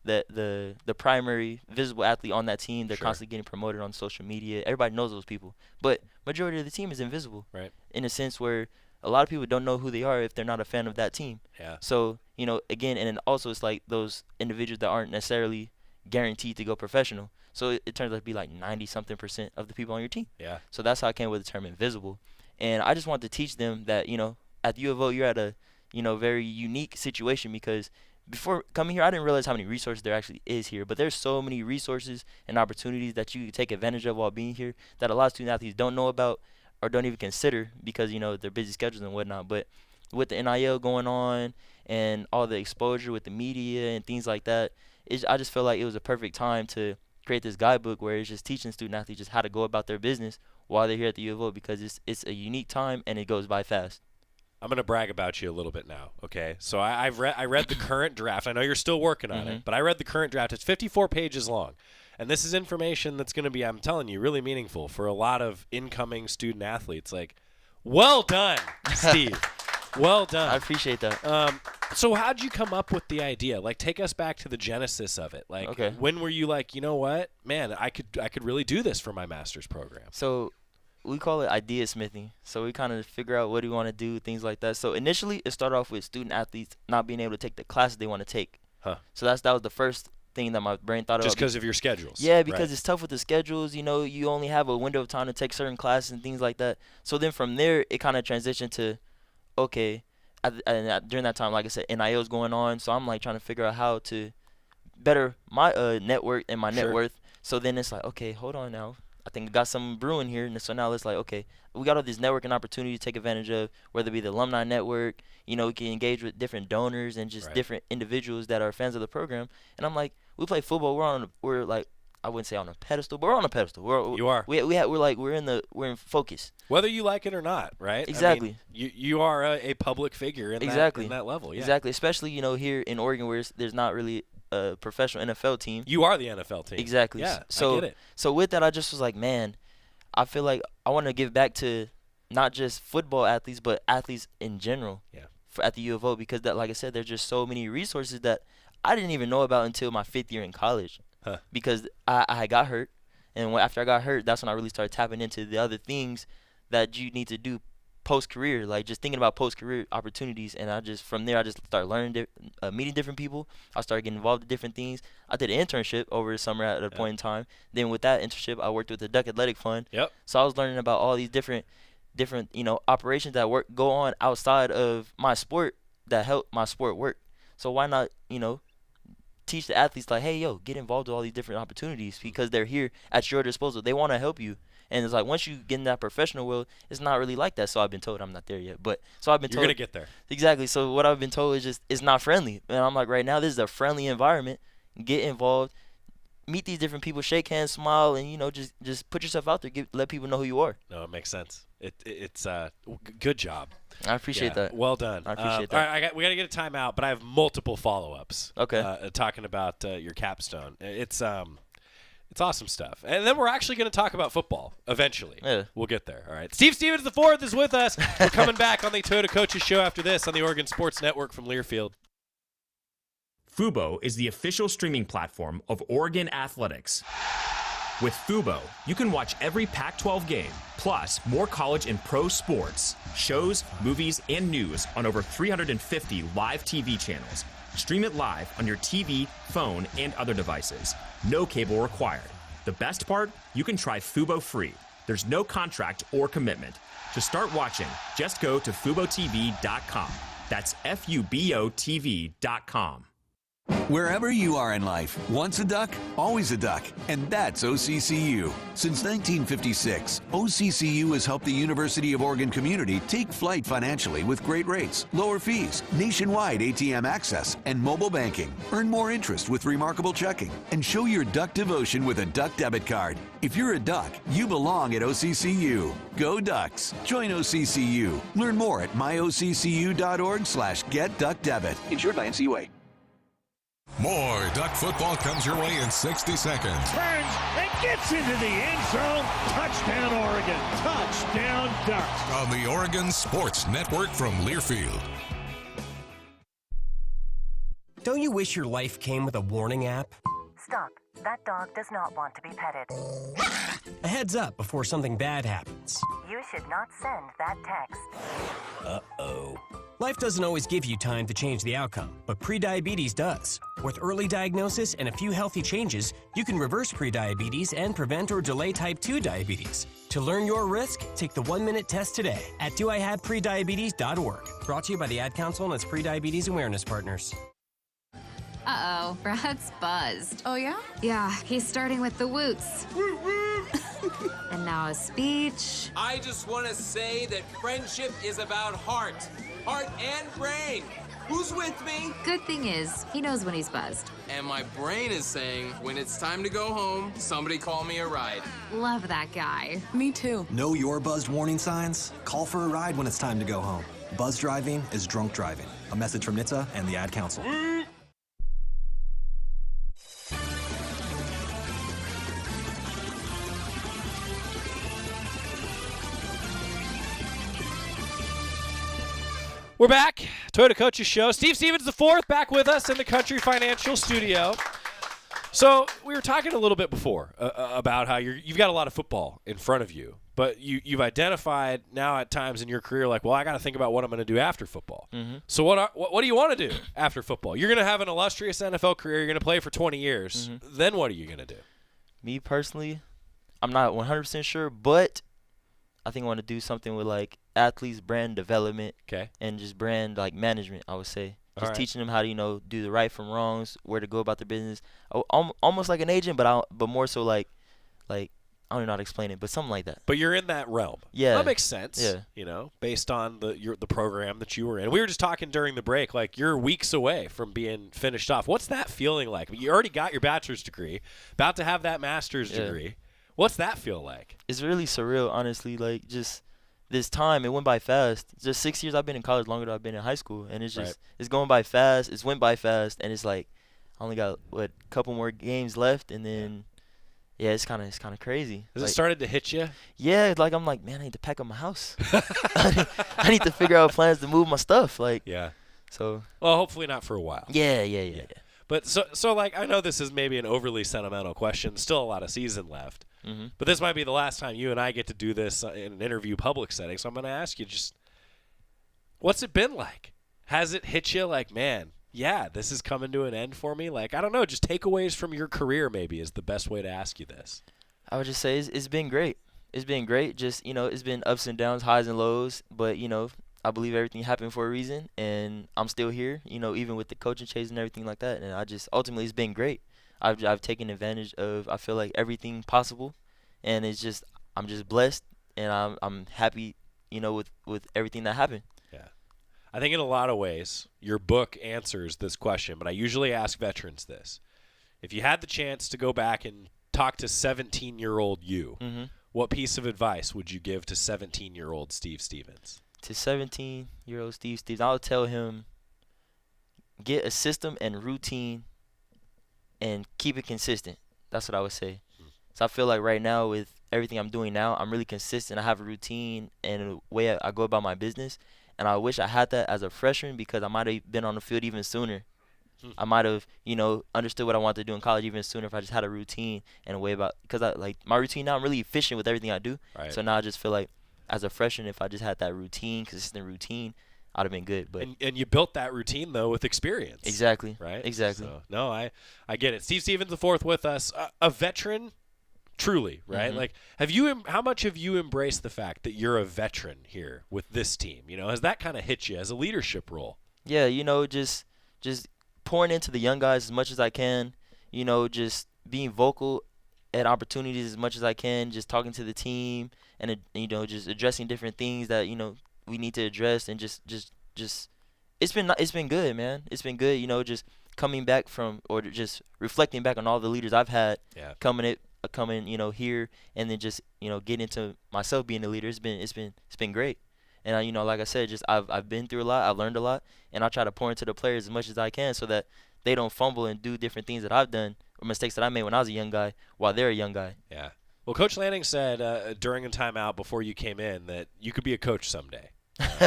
the primary visible athlete on that team. They're constantly getting promoted on social media. Everybody knows those people. But majority of the team is invisible. Right. In a sense where a lot of people don't know who they are if they're not a fan of that team. Yeah. So, again, and then also it's like those individuals that aren't necessarily guaranteed to go professional. So it turns out to be like 90-something% of the people on your team. Yeah. So that's how I came with the term invisible. And I just want to teach them that, at the U of O, you're at a, very unique situation, because before coming here, I didn't realize how many resources there actually is here. But there's so many resources and opportunities that you can take advantage of while being here that a lot of student athletes don't know about or don't even consider because, their busy schedules and whatnot. But with the NIL going on and all the exposure with the media and things like that, I just feel like it was a perfect time to create this guidebook where it's just teaching student athletes just how to go about their business while they're here at the U of O, because it's a unique time and it goes by fast. I'm going to brag about you a little bit now, okay? So I read the current draft. I know you're still working on it, but I read the current draft. It's 54 pages long. And this is information that's going to be, I'm telling you, really meaningful for a lot of incoming student athletes. Like, well done, Steve. Well done. I appreciate that. So how'd you come up with the idea? Like, take us back to the genesis of it. Like, when were you like, you know what, man, I could really do this for my master's program? So we call it idea smithing. So we kind of figure out what do we want to do, things like that. So initially it started off with student athletes not being able to take the classes they want to take. Huh. So that was the first thing that my brain thought of. Just because of your schedules. Yeah, because it's tough with the schedules. You know, you only have a window of time to take certain classes and things like that. So then from there, it kind of transitioned to, okay, during that time, like I said, NIL is going on. So I'm like trying to figure out how to better my network and my net worth. So then it's like, okay, hold on now. I think I got something brewing here. And so now it's like, okay, we got all these networking opportunities to take advantage of, whether it be the alumni network, you know, we can engage with different donors and just different individuals that are fans of the program. And I'm like, we play football. We're like, I wouldn't say on a pedestal, but we're on a pedestal. You are. We're in focus. Whether you like it or not, right? Exactly. I mean, you are a public figure in that level. Yeah. Exactly. Especially, you know, here in Oregon where there's not really a professional NFL team. You are the NFL team. Exactly. Yeah, so, I get it. So with that, I just was like, man, I feel like I want to give back to not just football athletes, but athletes in general. Yeah. At the U of O, because that, like I said, there's just so many resources that I didn't even know about until my 5th year in college. Because I got hurt, and after I got hurt, that's when I really started tapping into the other things that you need to do post-career, like just thinking about post-career opportunities. And from there, I just started learning, meeting different people. I started getting involved in different things. I did an internship over the summer at a point in time. Then with that internship, I worked with the Duck Athletic Fund. Yep. So I was learning about all these different you know, operations that go on outside of my sport that help my sport work. So why not, you know, teach the athletes like, hey, yo, get involved with all these different opportunities because they're here at your disposal. They want to help you. And it's like once you get in that professional world, it's not really like that. So I've been told, I'm not there yet. But so I've been told. You're going to get there. Exactly. So what I've been told is just it's not friendly. And I'm like, right now, this is a friendly environment. Get involved. Meet these different people, shake hands, smile, and, you know, just put yourself out there. Let people know who you are. No, it makes sense. It's good job. I appreciate that. Well done. I appreciate that. All right, we got to get a timeout, but I have multiple follow-ups. Okay. Talking about your capstone. It's awesome stuff. And then we're actually going to talk about football eventually. Yeah. We'll get there. All right. Steve Stevens IV is with us. We're coming back on the Toyota Coaches Show after this on the Oregon Sports Network from Learfield. Fubo is the official streaming platform of Oregon Athletics. With Fubo, you can watch every Pac-12 game, plus more college and pro sports, shows, movies, and news on over 350 live TV channels. Stream it live on your TV, phone, and other devices. No cable required. The best part? You can try Fubo free. There's no contract or commitment. To start watching, just go to FuboTV.com. That's FuboTV.com. Wherever you are in life, once a duck, always a duck, and that's OCCU. Since 1956, OCCU has helped the University of Oregon community take flight financially with great rates, lower fees, nationwide ATM access, and mobile banking. Earn more interest with remarkable checking, and show your duck devotion with a duck debit card. If you're a duck, you belong at OCCU. Go Ducks. Join OCCU. Learn more at myoCCU.org/getduckdebit. Insured by NCUA. More Duck football comes your way in 60 seconds. Turns and gets into the end zone. Touchdown, Oregon. Touchdown, Ducks. On the Oregon Sports Network from Learfield. Don't you wish your life came with a warning app? Stop. That dog does not want to be petted. A heads up before something bad happens. You should not send that text. Uh-oh. Life doesn't always give you time to change the outcome, but prediabetes does. With early diagnosis and a few healthy changes, you can reverse prediabetes and prevent or delay type 2 diabetes. To learn your risk, take the 1-minute test today at doihaveprediabetes.org. Brought to you by the Ad Council and its prediabetes awareness partners. Uh-oh, Brad's buzzed. Oh, yeah? Yeah, he's starting with the woots. And now a speech. I just want to say that friendship is about heart and brain. Who's with me? Good thing is, he knows when he's buzzed. And my brain is saying, when it's time to go home, somebody call me a ride. Love that guy. Me too. Know your buzzed warning signs? Call for a ride when it's time to go home. Buzz driving is drunk driving. A message from NHTSA and the Ad Council. We're back. Toyota Coaches Show. Steve Stevens IV back with us in the Country Financial Studio. So we were talking a little bit before about how you've got a lot of football in front of you, But you've identified now at times in your career, like, well, I got to think about what I'm going to do after football. Mm-hmm. So what do you want to do after football? You're going to have an illustrious NFL career. You're going to play for 20 years. Mm-hmm. Then what are you going to do? Me personally, I'm not 100% sure, but I think I want to do something with like athletes, brand development, and just brand like management. I would say just teaching them how to do the right from wrongs, where to go about their business. Almost like an agent, but more so like I don't know how to explain it, but something like that. But you're in that realm. Yeah, that makes sense. Yeah, based on the program that you were in. We were just talking during the break. Like, you're weeks away from being finished off. What's that feeling like? You already got your bachelor's degree, about to have that master's degree. What's that feel like? It's really surreal, honestly. Like, just this time, it went by fast. Just 6 years I've been in college, longer than I've been in high school, and it's just it's going by fast. It's went by fast, and it's like I only got a couple more games left, and then. Yeah, it's kind of crazy. Has it started to hit you? Yeah, I'm like, man, I need to pack up my house. I need to figure out plans to move my stuff. So. Well, hopefully not for a while. Yeah. But so like, I know this is maybe an overly sentimental question. Still a lot of season left. Mm-hmm. But this might be the last time you and I get to do this in an interview public setting. So I'm going to ask you just, what's it been like? Has it hit you like, man, yeah, this is coming to an end for me? Like, I don't know, just takeaways from your career maybe is the best way to ask you this. I would just say it's been great. It's been great. Just, it's been ups and downs, highs and lows. But, I believe everything happened for a reason. And I'm still here, even with the coaching change and everything like that. And ultimately, it's been great. I've taken advantage of, I feel like, everything possible. And I'm just blessed. And I'm happy, with everything that happened. I think in a lot of ways, your book answers this question, but I usually ask veterans this. If you had the chance to go back and talk to 17-year-old you, what piece of advice would you give to 17-year-old Steve Stevens? To 17-year-old Steve Stevens, I would tell him, get a system and routine and keep it consistent. That's what I would say. So I feel like right now with everything I'm doing now, I'm really consistent. I have a routine and a way I go about my business. And I wish I had that as a freshman because I might have been on the field even sooner. I might have, understood what I wanted to do in college even sooner if I just had a routine and a way about – because my routine now, I'm really efficient with everything I do. Right. So now I just feel like as a freshman, if I just had that consistent routine, I'd have been good. But and you built that routine, though, with experience. Exactly. Right? Exactly. So, no, I get it. Steve Stevens IV with us, a veteran – truly, right? Mm-hmm. Like, how much have you embraced the fact that you're a veteran here with this team? Has that kind of hit you as a leadership role? Yeah, just pouring into the young guys as much as I can, just being vocal at opportunities as much as I can, just talking to the team and, just addressing different things that, we need to address and just it's been good, man. It's been good, just coming back from or just reflecting back on all the leaders I've had coming, here and then just, getting into myself being a leader. It's been great. And like I said, just I've been through a lot, I've learned a lot, and I try to pour into the players as much as I can so that they don't fumble and do different things that I've done or mistakes that I made when I was a young guy while they're a young guy. Yeah. Well, Coach Lanning said during a timeout before you came in that you could be a coach someday.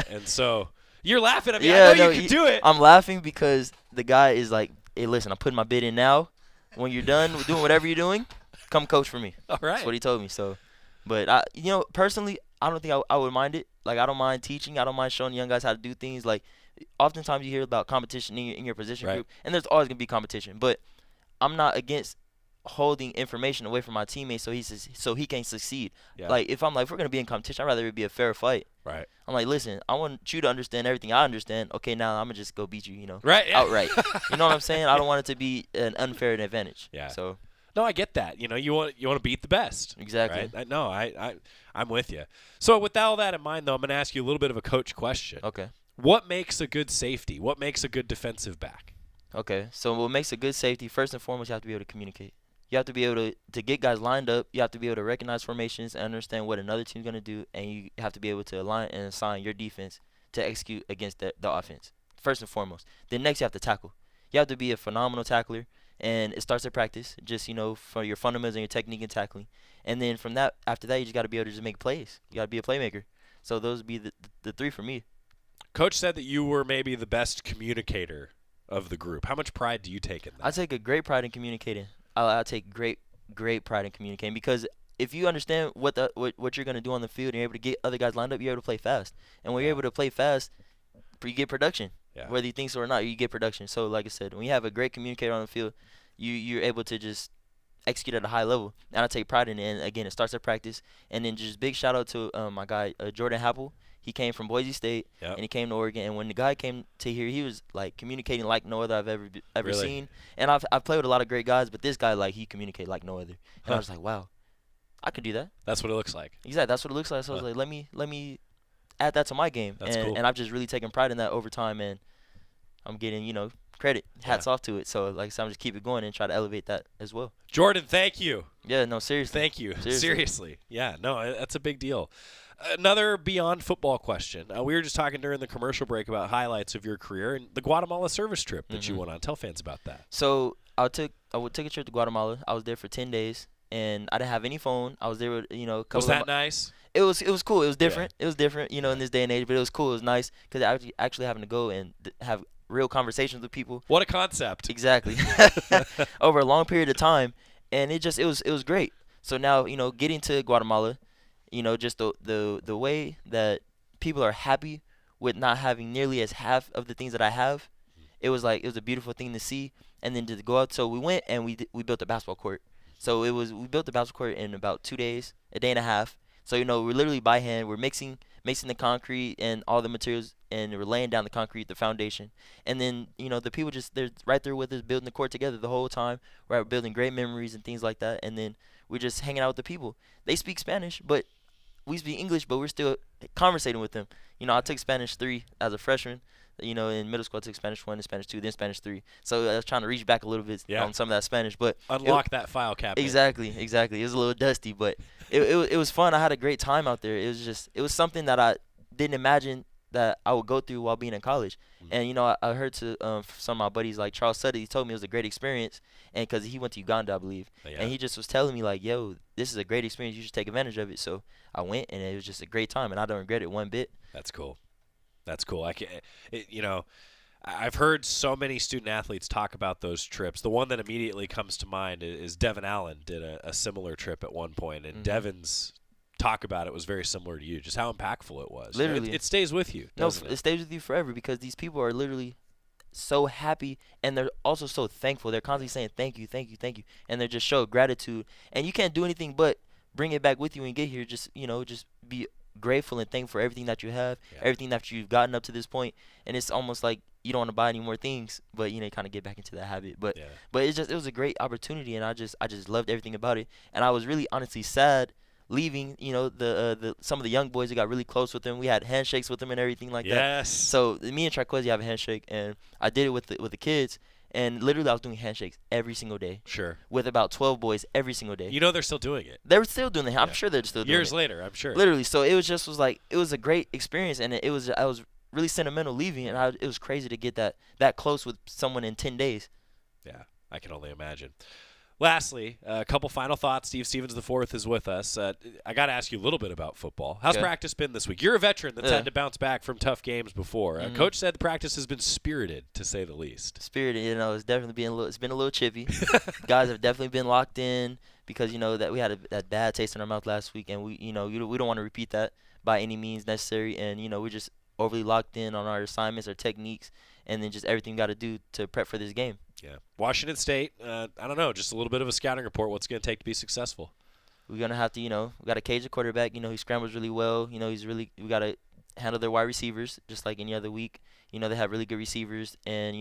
And so you're laughing at me. I know you can do it. I'm laughing because the guy is like, hey, listen, I'm putting my bid in now. When you're done doing whatever you're doing, come coach for me. All right. That's what he told me. So, but personally, I don't think I would mind it. Like, I don't mind teaching. I don't mind showing young guys how to do things. Like, oftentimes you hear about competition in your position group, and there's always gonna be competition. But I'm not against holding information away from my teammates so he can succeed. Yeah. Like, if we're gonna be in competition, I'd rather it be a fair fight. Right. I'm like, listen, I want you to understand everything I understand. Okay, now I'm gonna just go beat you, right? Yeah. Outright. You know what I'm saying? I don't want it to be an unfair advantage. Yeah. So. No, I get that. You want to beat the best. Exactly. Right? No, I'm with you. So with all that in mind, though, I'm going to ask you a little bit of a coach question. Okay. What makes a good safety? What makes a good defensive back? Okay. So what makes a good safety? First and foremost, you have to be able to communicate. You have to be able to get guys lined up. You have to be able to recognize formations and understand what another team's going to do, and you have to be able to align and assign your defense to execute against the offense. First and foremost. Then next, you have to tackle. You have to be a phenomenal tackler. And it starts at practice, just, for your fundamentals and your technique and tackling. And then after that, you just got to be able to just make plays. You got to be a playmaker. So those would be the three for me. Coach said that you were maybe the best communicator of the group. How much pride do you take in that? I take a great pride in communicating. I take great pride in communicating because if you understand what you're gonna do on the field and you're able to get other guys lined up, you're able to play fast. And when you're able to play fast, you get production. Yeah. Whether you think so or not, you get production. So like I said, when you have a great communicator on the field, you're able to just execute at a high level. And I take pride in it. And again, it starts at practice. And then just big shout out to my guy Jordan Happel. He came from Boise State and he came to Oregon. And when the guy came to here, he was like communicating like no other I've ever Really? seen. And I've played with a lot of great guys, but this guy, like, he communicated like no other. And I was like, wow, I could do that. That's what it looks like. Exactly, that's what it looks like. So I was like, let me add that to my game. That's and cool. and I've just really taken pride in that over time, and I'm getting credit, hats off to it. So like I said, I'm just keep it going and try to elevate that as well. Jordan, thank you. Yeah, no, seriously. Thank you. Seriously. Yeah, no, that's a big deal. Another beyond football question. We were just talking during the commercial break about highlights of your career and the Guatemala service trip that you went on. Tell fans about that. So I took a trip to Guatemala. I was there for 10 days, and I didn't have any phone. I was there with, a couple Was that nice? It was cool. It was different. Yeah. It was different, in this day and age, but it was cool. It was nice because I actually having to go and have real conversations with people. What a concept. Exactly. Over a long period of time, and it was great. So now, getting to Guatemala, just the way that people are happy with not having nearly as half of the things that I have, it was a beautiful thing to see. And then to go out, so we went and we built a basketball court. So we built the basketball court in about 2 days, a day and a half. So we're literally by hand. We're mixing the concrete and all the materials, and we're laying down the concrete, the foundation. And then the people they're right there with us, building the court together the whole time. We're building great memories and things like that. And then we're just hanging out with the people. They speak Spanish, but we speak English, but we're still conversating with them. I took Spanish 3 as a freshman. In middle school, I took Spanish 1 and Spanish 2, then Spanish 3. So I was trying to reach back a little bit on some of that Spanish, but unlock that file cabinet. Exactly. It was a little dusty, but it was fun. I had a great time out there. It was something that I didn't imagine that I would go through while being in college. And I heard to some of my buddies like Charles Sutter. He told me it was a great experience, and because he went to Uganda, I believe, and he just was telling me like, "Yo, this is a great experience. You should take advantage of it." So I went, and it was just a great time, and I don't regret it one bit. That's cool. That's cool. I've heard so many student athletes talk about those trips. The one that immediately comes to mind is Devin Allen did a similar trip at one point, and Devin's talk about it was very similar to you, just how impactful it was. Literally. It stays with you, doesn't it? It stays with you forever because these people are literally so happy, and they're also so thankful. They're constantly saying thank you, thank you, thank you, and they just show gratitude. And you can't do anything but bring it back with you when you get here. Just be grateful and thankful for everything that you have, everything that you've gotten up to this point. And it's almost like you don't want to buy any more things, but you kind of get back into that habit. But it was a great opportunity, and I just loved everything about it. And I was really honestly sad leaving. Some of the young boys, we got really close with them. We had handshakes with them and everything like that. Yes. So me and Triquezi have a handshake, and I did it with the kids. And literally, I was doing handshakes every single day. Sure. With about 12 boys every single day. They're still doing it. They were still doing it. I'm sure they're still doing it. Years later, I'm sure. Literally. So it was a great experience, and I was really sentimental leaving, and it was crazy to get that close with someone in 10 days. Yeah, I can only imagine. Lastly, a couple final thoughts. Steve Stevens IV is with us. I got to ask you a little bit about football. How's practice been this week? You're a veteran that's had to bounce back from tough games before. Coach said the practice has been spirited, to say the least. Spirited, it's definitely been a little chippy. Guys have definitely been locked in because that we had that bad taste in our mouth last week, and we don't want to repeat that by any means necessary. And we're just overly locked in on our assignments, our techniques, and then just everything we got to do to prep for this game. Yeah. Washington State, I don't know, just a little bit of a scouting report. What's it going to take to be successful? We're going to have to, we got to cage the quarterback. He scrambles really well. We got to handle their wide receivers just like any other week. They have really good receivers, and,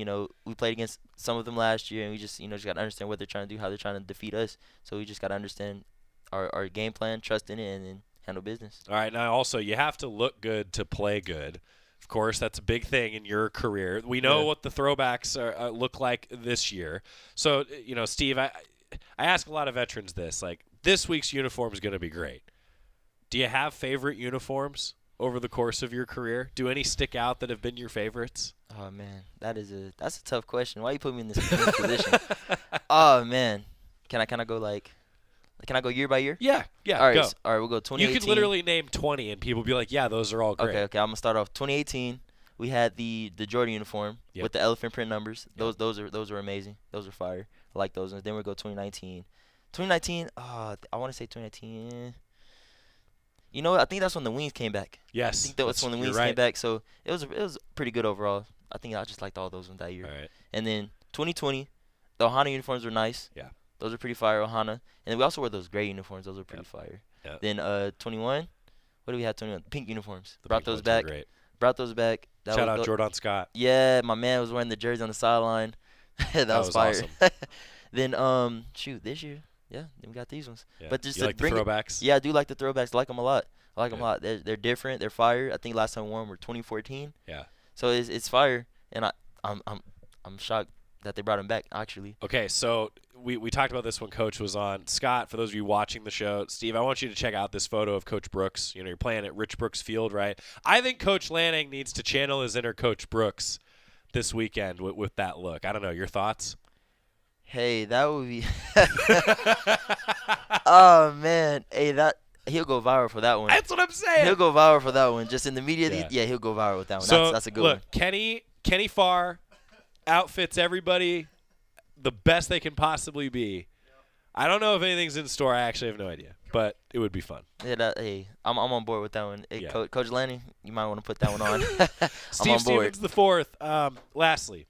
we played against some of them last year, and we just, just got to understand what they're trying to do, how they're trying to defeat us. So we just got to understand our game plan, trust in it, and then handle business. All right. Now, also, you have to look good to play good. Of course, that's a big thing in your career. We know what the throwbacks look like this year. So, Steve, I ask a lot of veterans this. Like, this week's uniform is going to be great. Do you have favorite uniforms over the course of your career? Do any stick out that have been your favorites? Oh, man, that's a tough question. Why you put me in this position? Oh, man. Can I go year by year? Yeah. All right, go. All right, we'll go 2018. You could literally name 20, and people be like, yeah, those are all great. Okay, I'm going to start off 2018. We had the Jordan uniform with the elephant print numbers. Those are amazing. Those are fire. I like those. And then we'll go 2019. 2019, I want to say 2019. You know what? I think that's when the Wings came back. Yes. I think that was when the Wings came back. So it was pretty good overall. I think I just liked all those ones that year. All right. And then 2020, the Ohana uniforms were nice. Yeah. Those are pretty fire, Ohana. And then we also wore those gray uniforms. Those were pretty fire. Yep. Then 21, what do we have? 21 pink uniforms. The Brought pink those ones back. were great. Brought those back. Shout out Jordan Scott. Yeah, my man was wearing the jersey on the sideline. that was fire. Awesome. Then this year, yeah, then we got these ones. Yeah. But just you to like the bring throwbacks? Yeah, I do like the throwbacks. I like them a lot. I like them a lot. They're different. They're fire. I think last time we wore them were 2014. Yeah. So it's fire, and I'm shocked that they brought them back actually. Okay, so we talked about this when Coach was on. Scott, for those of you watching the show, Steve, I want you to check out this photo of Coach Brooks. You know, you're playing at Rich Brooks Field, right? I think Coach Lanning needs to channel his inner Coach Brooks this weekend with that look. I don't know. Your thoughts? Hey, that would be. Oh man, hey, he'll go viral for that one. That's what I'm saying. He'll go viral for that one. Just in the media, he'll go viral with that one. So, that's a good look, one. Kenny Farr outfits everybody the best they can possibly be. I don't know if anything's in store. I actually have no idea, but it would be fun. Yeah, hey, I'm on board with that one. Hey, Yeah. Coach Lanning, you might want to put that one on. Steve I'm on board. Stevens the fourth. Lastly,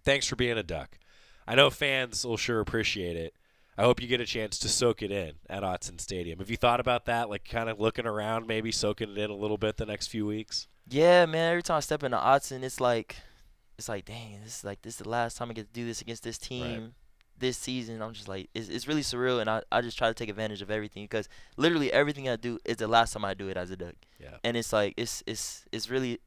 thanks for being a Duck. I know fans will sure appreciate it. I hope you get a chance to soak it in at Autzen Stadium. Have you thought about that, like kind of looking around, maybe soaking it in a little bit the next few weeks? Yeah, man. Every time I step into Autzen, it's like, dang, this is the last time I get to do this against this team this season. I'm just like, it's really surreal, and I just try to take advantage of everything because literally everything I do is the last time I do it as a Duck. Yeah. And it's like it's really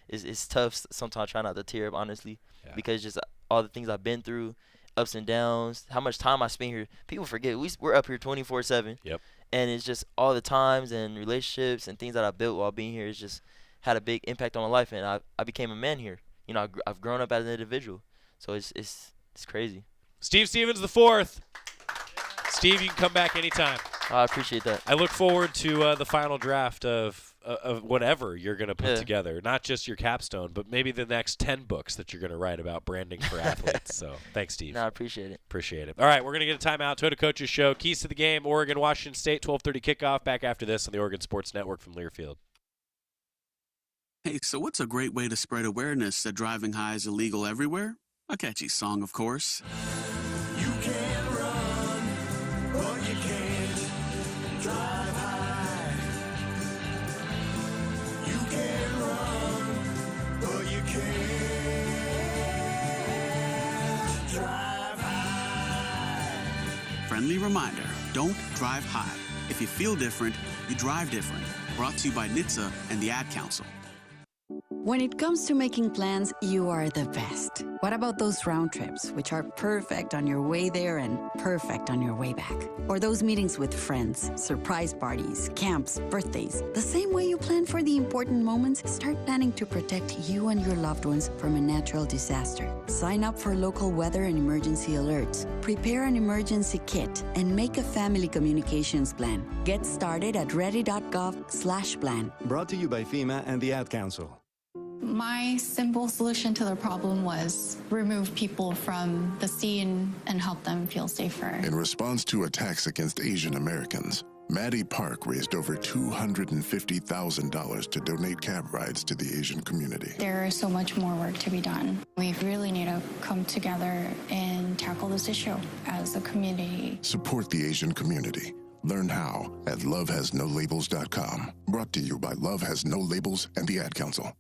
it's tough sometimes. I try not to tear up honestly because just all the things I've been through, ups and downs, how much time I spend here. People forget we're up here 24/7. Yep. And it's just all the times and relationships and things that I built while being here. It's just had a big impact on my life, and I became a man here. You know, I've grown up as an individual, so it's crazy. Steve Stevens the fourth. Steve, you can come back anytime. I appreciate that. I look forward to the final draft of whatever you're going to put together. Not just your capstone, but maybe the next 10 books that you're going to write about branding for athletes. So thanks, Steve. No, I appreciate it. Appreciate it. All right, we're going to get a timeout. Toyota Coaches Show. Keys to the game, Oregon, Washington State, 12:30 kickoff. Back after this on the Oregon Sports Network from Learfield. Hey, so what's a great way to spread awareness that driving high is illegal everywhere? A catchy song, of course. You can run, but you can't drive high. You can run, but you can't drive high. Friendly reminder, don't drive high. If you feel different, you drive different. Brought to you by NHTSA and the Ad Council. When it comes to making plans, you are the best. What about those round trips, which are perfect on your way there and perfect on your way back? Or those meetings with friends, surprise parties, camps, birthdays? The same way you plan for the important moments, start planning to protect you and your loved ones from a natural disaster. Sign up for local weather and emergency alerts. Prepare an emergency kit and make a family communications plan. Get started at ready.gov/plan. Brought to you by FEMA and the Ad Council. My simple solution to the problem was remove people from the scene and help them feel safer. In response to attacks against Asian Americans, Maddie Park raised over $250,000 to donate cab rides to the Asian community. There is so much more work to be done. We really need to come together and tackle this issue as a community. Support the Asian community. Learn how at lovehasnolabels.com. Brought to you by Love Has No Labels and the Ad Council.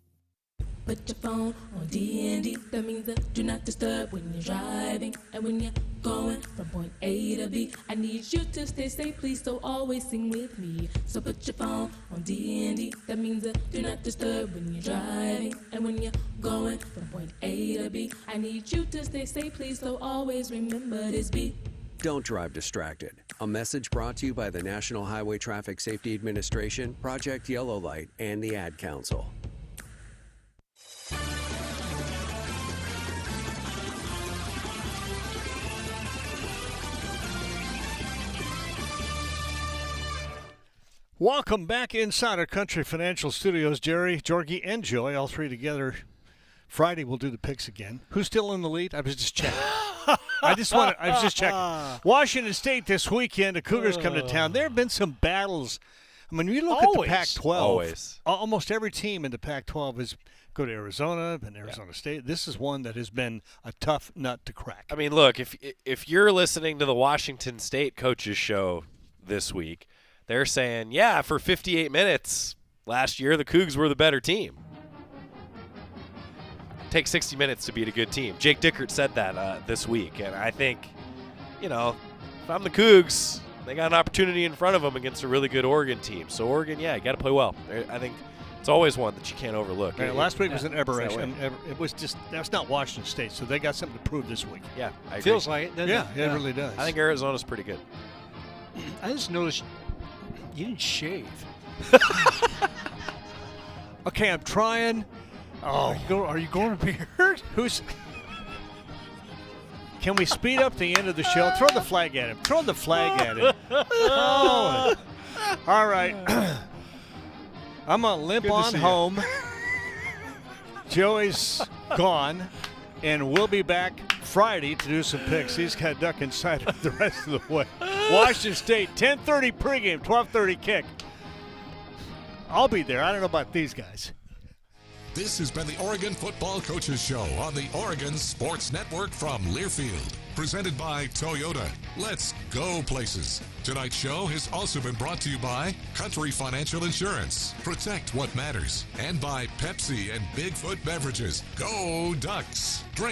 Put your phone on D&D. That means that do not disturb when you're driving. And when you're going from point A to B, I need you to stay safe, please, so always sing with me. So put your phone on D&D. That means that do not disturb when you're driving. And when you're going from point A to B, I need you to stay safe, please, so always remember this beat. Don't drive distracted. A message brought to you by the National Highway Traffic Safety Administration, Project Yellow Light, and the Ad Council. Welcome back inside our Country Financial Studios. Jerry, Jorgie, and Joey, all three together. Friday we'll do the picks again. Who's still in the lead? I was just checking. I was just checking. Washington State this weekend, the Cougars come to town. There have been some battles. I mean, you look at the Pac-12. Almost every team in the Pac-12 has go to Arizona, been Arizona State. This is one that has been a tough nut to crack. I mean, look, if you're listening to the Washington State coaches show this week, they're saying, yeah, for 58 minutes last year, the Cougs were the better team. It takes 60 minutes to beat a good team. Jake Dickert said that this week, and I think, if I'm the Cougs, they got an opportunity in front of them against a really good Oregon team. So Oregon, you got to play well. I think it's always one that you can't overlook. Last week was an aberration. It was that's not Washington State, so they got something to prove this week. Yeah, I agree. Feels like it, doesn't it? Yeah, it really does. I think Arizona's pretty good. I just noticed you didn't shave. Okay, I'm trying. Oh, are you going to be hurt? Can we speed up the end of the show? Throw the flag at him. Throw the flag at him. Oh. All right. I'm going to limp on home. Joey's gone, and we'll be back Friday to do some picks. He's got to duck inside the rest of the way. Washington State, 10:30 pregame, 12:30 kick. I'll be there. I don't know about these guys. This has been the Oregon Football Coaches Show on the Oregon Sports Network from Learfield. Presented by Toyota. Let's go places. Tonight's show has also been brought to you by Country Financial Insurance. Protect what matters. And by Pepsi and Bigfoot Beverages. Go Ducks. Drink